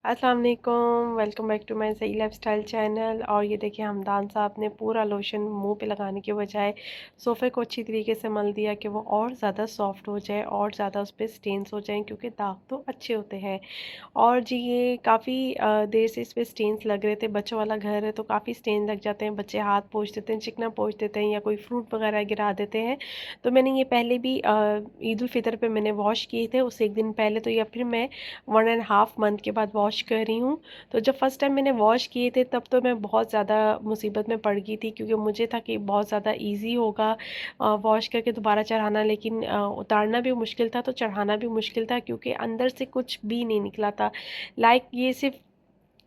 अस्सलाम वालेकुम, welcome back to my सही लाइफस्टाइल चैनल। और ये देखिए हमदान साहब ने पूरा लोशन मुंह पे लगाने के बजाय सोफ़े को अच्छी तरीके से मल दिया कि वो और ज़्यादा सॉफ्ट हो जाए और ज़्यादा उस पर स्टेन्स हो जाएं, क्योंकि दाग तो अच्छे होते हैं। और जी ये काफ़ी देर से इस पर स्टेन्स लग रहे थे। बच्चों वाला घर है तो काफ़ी स्टेन लग जाते हैं, बच्चे हाथ पोंछ देते हैं, चिकना पोंछ देते हैं या कोई फ्रूट वगैरह गिरा देते हैं। तो मैंने ये पहले भी ईद उल फितर पे मैंने वॉश किए थे, उससे एक दिन पहले। तो या फिर मैं 1.5 मंथ के बाद वॉश कर रही हूँ। तो जब फर्स्ट टाइम मैंने वॉश किए थे तब तो मैं बहुत ज़्यादा मुसीबत में पड़ गई थी, क्योंकि मुझे था कि बहुत ज़्यादा इजी होगा वॉश करके दोबारा चढ़ाना, लेकिन उतारना भी मुश्किल था तो चढ़ाना भी मुश्किल था, क्योंकि अंदर से कुछ भी नहीं निकला था। लाइक ये सिर्फ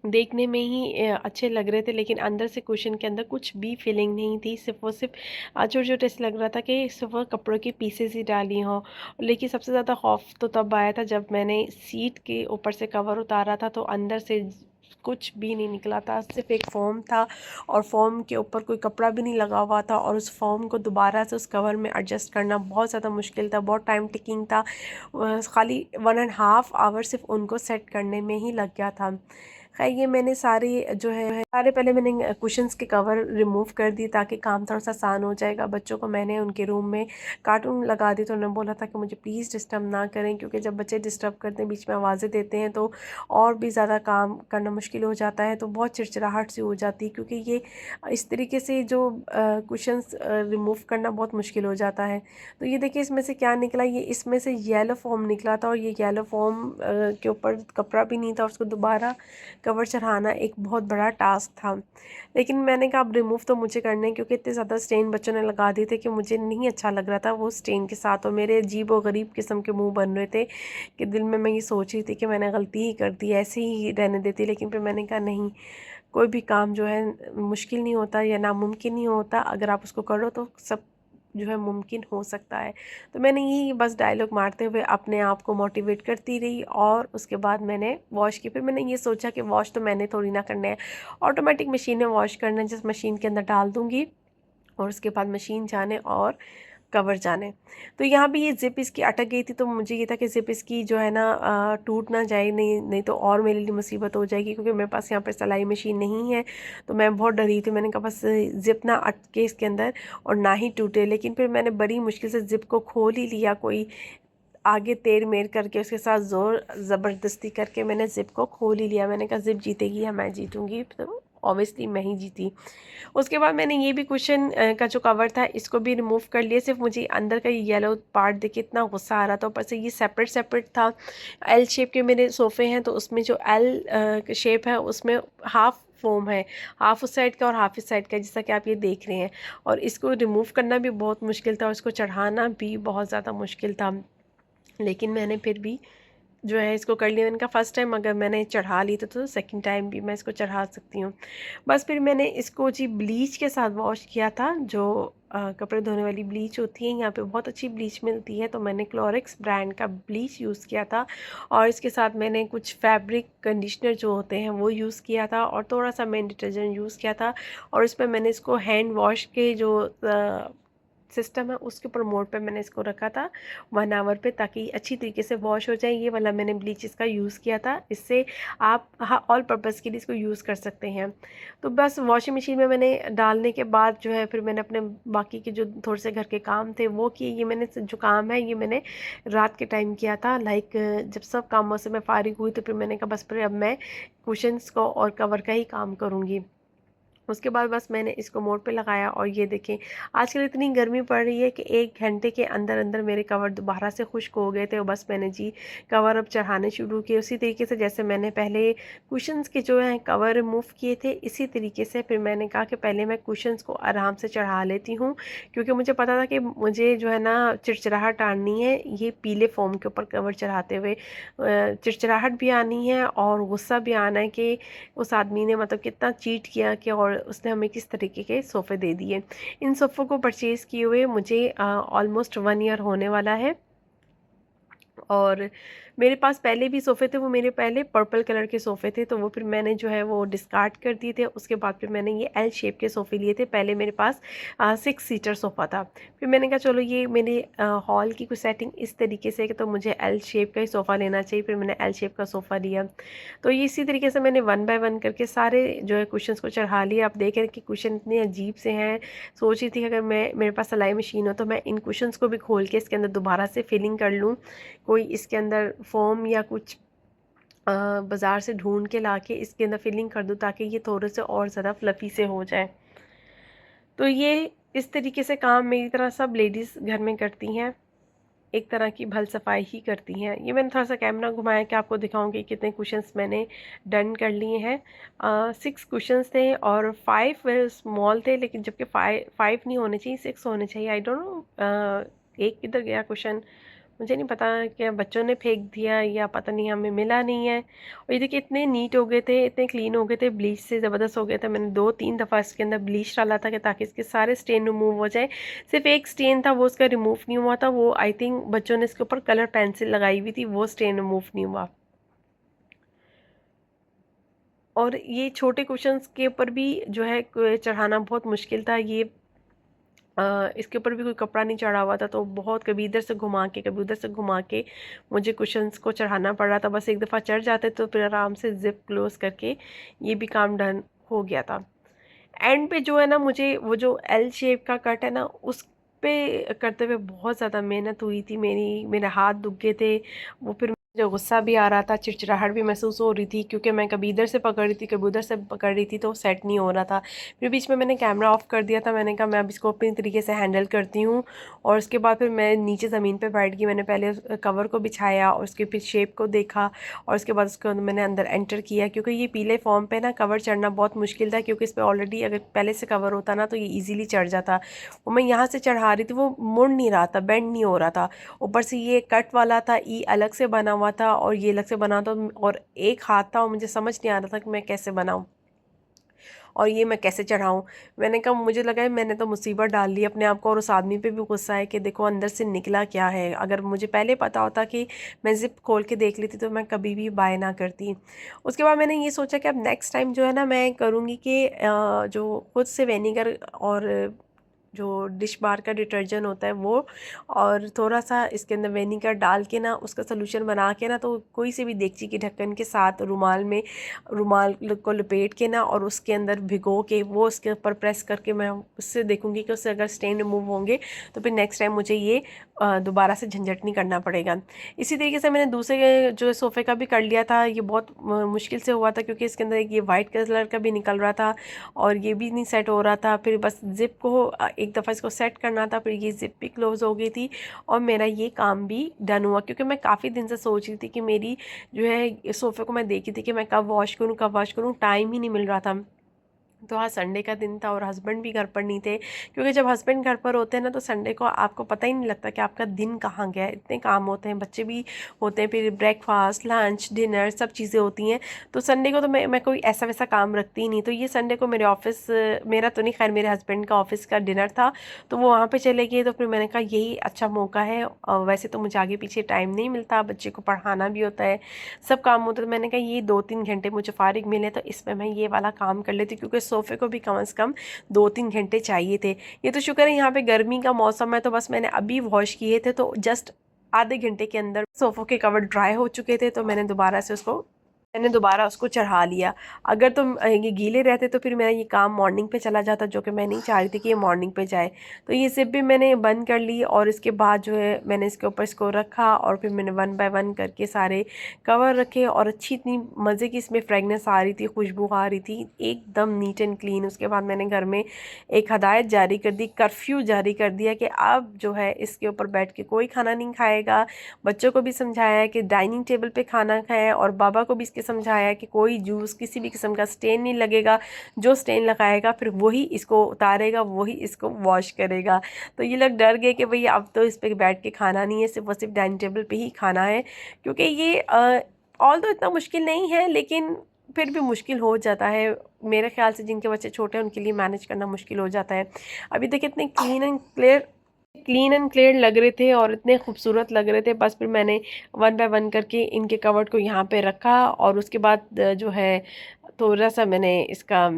देखने में ही अच्छे लग रहे थे, लेकिन अंदर से कुशन के अंदर कुछ भी फीलिंग नहीं थी। सिर्फ छोटे-छोटे से लग रहा था कि सिर्फ वो कपड़ों की पीसेस ही डाली हों। लेकिन सबसे ज़्यादा खौफ तो तब आया था जब मैंने सीट के ऊपर से कवर उतारा था, तो अंदर से कुछ भी नहीं निकला था, सिर्फ एक फ़ोम था और फ़ोम के ऊपर कोई कपड़ा भी नहीं लगा हुआ था। और उस फ़ोम को दोबारा से उस कवर में एडजस्ट करना बहुत ज़्यादा मुश्किल था, बहुत टाइम टेकिंग था। खाली 1.5 आवर सिर्फ उनको सेट करने में ही लग गया था। खैर ये मैंने सारे पहले मैंने कुशन्स के कवर रिमूव कर दिए ताकि काम थोड़ा सा आसान हो जाएगा। बच्चों को मैंने उनके रूम में कार्टून लगा दी, तो उन्होंने बोला था कि मुझे प्लीज़ डिस्टर्ब ना करें, क्योंकि जब बच्चे डिस्टर्ब करते हैं, बीच में आवाज़ें देते हैं, तो और भी ज़्यादा काम करना मुश्किल हो जाता है। तो बहुत चिड़चिड़ाहट सी हो जाती है, क्योंकि ये इस तरीके से जो कुशन्स रिमूव करना बहुत मुश्किल हो जाता है। तो ये देखिए इसमें से क्या निकला, ये इसमें से येलो फोम निकला था, और ये येलो फोम के ऊपर कपड़ा भी नहीं था, उसको दोबारा कवर चढ़ाना एक बहुत बड़ा टास्क था। लेकिन मैंने कहा अब रिमूव तो मुझे करने हैं, क्योंकि इतने ज़्यादा स्टेन बच्चों ने लगा दिए थे कि मुझे नहीं अच्छा लग रहा था वो स्टेन के साथ। और मेरे अजीब और गरीब किस्म के मुंह बन रहे थे कि दिल में मैं ये सोच रही थी कि मैंने गलती ही कर दी, ऐसे ही रहने देती। लेकिन फिर मैंने कहा नहीं, कोई भी काम जो है मुश्किल नहीं होता या नामुमकिन नहीं होता, अगर आप उसको करो तो सब जो है मुमकिन हो सकता है। तो मैंने यही बस डायलॉग मारते हुए अपने आप को मोटिवेट करती रही, और उसके बाद मैंने वॉश की। फिर मैंने ये सोचा कि वॉश तो मैंने थोड़ी ना करना है, ऑटोमेटिक मशीन में वॉश करना है, जिस मशीन के अंदर डाल दूँगी और उसके बाद मशीन जाने और कवर जाने। तो यहाँ भी ये ज़िप इसकी अटक गई थी, तो मुझे ये था कि ज़िप इसकी जो है ना टूट ना जाए, नहीं नहीं तो और मेरे लिए मुसीबत हो जाएगी, क्योंकि मेरे पास यहाँ पर सिलाई मशीन नहीं है। तो मैं बहुत डरी थी, मैंने कहा बस ज़िप ना अटके इसके अंदर और ना ही टूटे। लेकिन फिर मैंने बड़ी मुश्किल से ज़िप को खोल ही लिया, कोई आगे तेर मेर करके उसके साथ ज़ोर ज़बरदस्ती करके मैंने ज़िप को खोल ही लिया। मैंने कहा ज़िप जीतेगी या मैं जीतूँगी, तो ऑब्वियसली मैं ही जीती। उसके बाद मैंने ये भी कुशन का जो कवर था इसको भी रिमूव कर लिया। सिर्फ मुझे अंदर का ये येलो पार्ट देख के इतना गुस्सा आ रहा था, ऊपर से ये सेपरेट सेपरेट था। एल शेप के मेरे सोफ़े हैं, तो उसमें जो एल शेप है उसमें हाफ फोम है, हाफ उस साइड का और हाफ इस साइड का, जैसा कि आप ये देख रहे हैं। और इसको रिमूव करना भी बहुत मुश्किल था और इसको चढ़ाना भी बहुत ज़्यादा मुश्किल था। लेकिन मैंने फिर भी जो है इसको कर लिया। मैंने कहा फ़र्स्ट टाइम अगर मैंने चढ़ा ली तो सेकंड टाइम भी मैं इसको चढ़ा सकती हूँ। बस फिर मैंने इसको जी ब्लीच के साथ वॉश किया था, जो कपड़े धोने वाली ब्लीच होती है, यहाँ पे बहुत अच्छी ब्लीच मिलती है। तो मैंने क्लोरेक्स ब्रांड का ब्लीच यूज़ किया था, और इसके साथ मैंने कुछ फैब्रिक कंडीशनर जो होते हैं वो यूज़ किया था, और थोड़ा सा मैं डिटर्जेंट यूज़ किया था। और इसमें मैंने इसको हैंड वॉश के जो सिस्टम है उसके ऊपर मोड पे मैंने इसको रखा था 1 आवर पे, ताकि अच्छी तरीके से वॉश हो जाए। ये वाला मैंने ब्लीच इसका यूज़ किया था, इससे आप हाँ ऑल पर्पज़ के लिए इसको यूज़ कर सकते हैं। तो बस वॉशिंग मशीन में मैंने डालने के बाद जो है फिर मैंने अपने बाकी के जो थोड़े से घर के काम थे वो किए। ये मैंने जो काम है ये मैंने रात के टाइम किया था। लाइक जब सब कामों से मैं फारिग हुई तो फिर मैंने कहा बस फिर अब मैं कुशन्स को और कवर का ही काम करूँगी। उसके बाद बस मैंने इसको मोड पे लगाया, और ये देखें आजकल इतनी गर्मी पड़ रही है कि 1 घंटे के अंदर अंदर मेरे कवर दोबारा से खुश्क हो गए थे। और बस मैंने जी कवर अब चढ़ाने शुरू किए, उसी तरीके से जैसे मैंने पहले कुशन्स के जो हैं कवर रिमूव किए थे, इसी तरीके से फिर मैंने कहा कि पहले मैं कुशन्स को आराम से चढ़ा लेती हूँ, क्योंकि मुझे पता था कि मुझे जो है ना चिड़चिड़ाहट आनी है ये पीले फोम के ऊपर कवर चढ़ाते हुए। चिड़चिड़ाहट भी आनी है और गुस्सा भी आना है कि उस आदमी ने मतलब कितना चीट किया कि और उसने हमें किस तरीके के सोफ़े दे दिए। इन सोफ़ों को परचेज़ किए हुए मुझे ऑलमोस्ट 1 ईयर होने वाला है। और मेरे पास पहले भी सोफ़े थे, वो मेरे पहले पर्पल कलर के सोफ़े थे, तो वो फिर मैंने जो है वो डिस्कार्ड कर दिए थे। उसके बाद फिर मैंने ये एल शेप के सोफ़े लिए थे। पहले मेरे पास 6 सीटर सोफ़ा था। फिर मैंने कहा चलो ये मेरे हॉल की कुछ सेटिंग इस तरीके से है कि तो मुझे एल शेप का ही सोफ़ा लेना चाहिए। फिर मैंने एल शेप का सोफ़ा लिया। तो ये इसी तरीके से मैंने वन बाय वन करके सारे जो है कुशन्स को चढ़ा लिया। आप देख रहे हैं कि कुशन इतने अजीब से हैं। सोच रही थी कि अगर मेरे पास सिलाई मशीन हो तो मैं इन कुशन्स को भी खोल के इसके अंदर दोबारा से फिलिंग कर लूँ। कोई इसके अंदर फोम या कुछ बाज़ार से ढूंढ के लाके इसके अंदर फिलिंग कर दूँ ताकि ये थोड़े से और ज़्यादा फ्लफ़ी से हो जाए। तो ये इस तरीके से काम मेरी तरह सब लेडीज़ घर में करती हैं। एक तरह की भल सफाई ही करती हैं। ये मैंने थोड़ा-सा कैमरा घुमाया कि आपको दिखाऊँ कि कितने कुशन्स मैंने डन कर लिए हैं। 6 कुशन्स थे और 5 स्मॉल थे, लेकिन जबकि 5 नहीं होने चाहिए, 6 होने चाहिए। आई डोंट नो एक किधर गया कुशन, मुझे नहीं पता, क्या बच्चों ने फेंक दिया या पता नहीं, हमें मिला नहीं है। और ये देखिए इतने नीट हो गए थे, इतने क्लीन हो गए थे, ब्लीच से ज़बरदस्त हो गए थे। मैंने 2-3 दफ़ा इसके अंदर ब्लीच डाला था कि ताकि इसके सारे स्टेन रिमूव हो जाए। सिर्फ एक स्टेन था वो उसका रिमूव नहीं हुआ था, वो आई थिंक बच्चों ने इसके ऊपर कलर पेंसिल लगाई हुई थी, वो स्टेन रिमूव नहीं हुआ। और ये छोटे कुशन्स के ऊपर भी जो है चढ़ाना बहुत मुश्किल था। ये इसके ऊपर भी कोई कपड़ा नहीं चढ़ा हुआ था, तो बहुत कभी इधर से घुमा के कभी उधर से घुमा के मुझे कुशन्स को चढ़ाना पड़ रहा था। बस एक दफ़ा चढ़ जाते तो फिर आराम से ज़िप क्लोज़ करके ये भी काम डन हो गया था। एंड पे जो है ना, मुझे वो जो एल शेप का कट है ना, उस पे करते हुए बहुत ज़्यादा मेहनत हुई थी मेरी, मेरे हाथ दुख गए थे। वो फिर मुझे गुस्सा भी आ रहा था, चिड़चिड़ाहट भी महसूस हो रही थी, क्योंकि मैं कभी इधर से पकड़ रही थी कभी उधर से पकड़ रही थी, तो सेट नहीं हो रहा था। फिर बीच में मैंने कैमरा ऑफ कर दिया था। मैंने कहा मैं अब इसको अपनी तरीके से हैंडल करती हूँ। और उसके बाद फिर मैं नीचे ज़मीन पे बैठ गई। मैंने पहले कवर को बिछाया और उसके फिर शेप को देखा, और उसके बाद उसको मैंने अंदर एंटर किया, क्योंकि ये पीले फॉर्म पे ना कवर चढ़ना बहुत मुश्किल था, क्योंकि इस पर ऑलरेडी अगर पहले से कवर होता ना तो ये ईजिली चढ़ जाता। वो मैं यहाँ से चढ़ा रही थी, वो मुड़ नहीं रहा था, बेंड नहीं हो रहा था। ऊपर से ये कट वाला था, ई अलग से बना हुआ था और ये अलग से बना था, और एक हाथ था और मुझे समझ नहीं आ रहा था कि मैं कैसे बनाऊँ और ये मैं कैसे चढ़ाऊँ। मैंने कहा, मुझे लगा है मैंने तो मुसीबत डाल ली अपने आप को, और उस आदमी पे भी गुस्सा है कि देखो अंदर से निकला क्या है। अगर मुझे पहले पता होता कि मैं ज़िप खोल के देख लेती तो मैं कभी भी बाय ना करती। उसके बाद मैंने ये सोचा कि अब नेक्स्ट टाइम जो है ना, मैं करूँगी कि जो खुद से विनेगर और जो डिश बार का डिटर्जेंट होता है वो, और थोड़ा सा इसके अंदर विनेगर डाल के ना उसका सोल्यूशन बना के ना, तो कोई से भी देगची के ढक्कन के साथ रुमाल को लपेट के ना, और उसके अंदर भिगो के वो उसके ऊपर प्रेस करके मैं उससे देखूंगी कि उससे अगर स्टेन रिमूव होंगे तो फिर नेक्स्ट टाइम मुझे ये दोबारा से झंझट नहीं करना पड़ेगा। इसी तरीके से मैंने दूसरे जो सोफ़े का भी कर लिया था। ये बहुत मुश्किल से हुआ था, क्योंकि इसके अंदर एक ये वाइट कलर का भी निकल रहा था और ये भी नहीं सेट हो रहा था। फिर बस ज़िप को एक दफ़ा इसको सेट करना था, फिर ये ज़िप भी क्लोज़ हो गई थी और मेरा ये काम भी डन हुआ। क्योंकि मैं काफ़ी दिन से सोच रही थी कि मेरी जो है सोफ़े को मैं देखी थी कि मैं कब वॉश करूँ, टाइम ही नहीं मिल रहा था। तो आज संडे का दिन था और हस्बैंड भी घर पर नहीं थे, क्योंकि जब हस्बैंड घर पर होते हैं ना तो संडे को आपको पता ही नहीं लगता कि आपका दिन कहाँ गया है। इतने काम होते हैं, बच्चे भी होते हैं, फिर ब्रेकफास्ट, लंच, डिनर सब चीज़ें होती हैं। तो संडे को तो मैं कोई ऐसा वैसा काम रखती ही नहीं। तो ये संडे को मेरे ऑफिस, मेरा तो नहीं खैर, मेरे हस्बैंड का ऑफिस का डिनर था, तो वो वहाँ पर चले गए। तो फिर मैंने कहा यही अच्छा मौका है, वैसे तो मुझे आगे पीछे टाइम नहीं मिलता, बच्चे को पढ़ाना भी होता है, सब काम होता है। तो मैंने कहा ये 2-3 घंटे मुझे फारिग मिले तो इसमें मैं ये वाला काम कर लेती, क्योंकि सोफ़े को भी कम से कम 2-3 घंटे चाहिए थे। ये तो शुक्र है यहाँ पे गर्मी का मौसम है, तो बस मैंने अभी वॉश किए थे तो जस्ट आधे घंटे के अंदर सोफ़ों के कवर ड्राई हो चुके थे, तो मैंने दोबारा उसको चढ़ा लिया। अगर तो ये गीले रहते तो फिर मेरा ये काम मॉर्निंग पे चला जाता, जो कि मैं नहीं चाह रही थी कि ये मॉर्निंग पे जाए। तो ये ज़िप भी मैंने बंद कर ली और इसके बाद जो है मैंने इसके ऊपर इसको रखा और फिर मैंने वन बाय वन करके सारे कवर रखे, और अच्छी इतनी मज़े की इसमें फ्रेगनेंस आ रही थी, खुशबू आ रही थी, एकदम नीट एंड क्लीन। उसके बाद मैंने घर में एक हदायत जारी कर दी, कर्फ्यू जारी कर दिया कि अब जो है इसके ऊपर बैठ के कोई खाना नहीं खाएगा। बच्चों को भी समझाया है कि डाइनिंग टेबल पे खाना खाएं, और बाबा को भी इसके समझाया है कि कोई जूस किसी भी किस्म का स्टेन नहीं लगेगा, जो स्टेन लगाएगा फिर वही इसको उतारेगा, वही इसको वॉश करेगा। तो ये लोग डर गए कि भई अब तो इस पे बैठ के खाना नहीं है, सिर्फ और सिर्फ डाइनिंग टेबल पे ही खाना है। क्योंकि ये ऑल तो इतना मुश्किल नहीं है, लेकिन फिर भी मुश्किल हो जाता है। मेरे ख्याल से जिनके बच्चे छोटे हैं उनके लिए मैनेज करना मुश्किल हो जाता है। अभी देखिए इतने clean and clear clean and clear लग रहे थे और इतने खूबसूरत लग रहे थे। बस फिर मैंने वन बाय वन करके इनके कवर्ड को यहाँ पे रखा और उसके बाद जो है थोड़ा सा मैंने इसका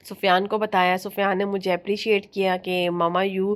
सुफ़ियान को बताया। सुफ़ियान ने मुझे अप्रिशिएट किया कि mama you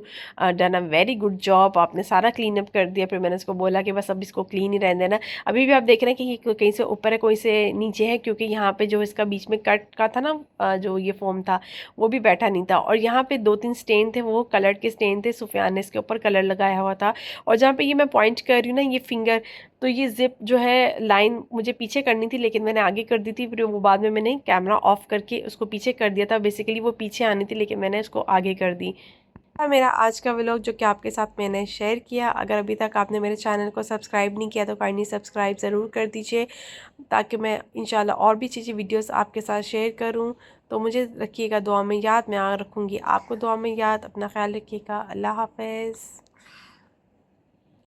done a very good job, आपने सारा क्लीन अप कर दिया। फिर मैंने उसको बोला कि बस अब इसको क्लीन ही रहने देना। अभी भी आप देख रहे हैं कि ये कहीं से ऊपर है कोई से नीचे है, क्योंकि यहाँ पे जो इसका बीच में कट का था ना जो ये फोम था वो भी बैठा नहीं था। और यहाँ पे 2-3 स्टेन थे, वो कलर के स्टेन थे, सुफ़ियान ने इसके ऊपर कलर लगाया हुआ था। और जहाँ पे ये मैं पॉइंट कर रही हूँ ना ये फिंगर, तो ये ज़िप जो है लाइन मुझे पीछे करनी थी लेकिन मैंने आगे कर दी थी। फिर वो बाद में मैंने कैमरा ऑफ करके उसको पीछे कर दिया था। बेसिकली वो पीछे आनी थी लेकिन मैंने उसको आगे कर दी। मेरा आज का व्लॉग जो कि आपके साथ मैंने शेयर किया। अगर अभी तक आपने मेरे चैनल को सब्सक्राइब नहीं किया तो काइंडली सब्सक्राइब ज़रूर कर दीजिए, ताकि मैं इंशाल्लाह और भी चीज़ें वीडियोस आपके साथ शेयर करूं। तो मुझे रखिएगा दुआ में याद, मैं रखूँगी आपको दुआ में याद। अपना ख्याल रखिएगा। अल्लाह हाफ़िज़।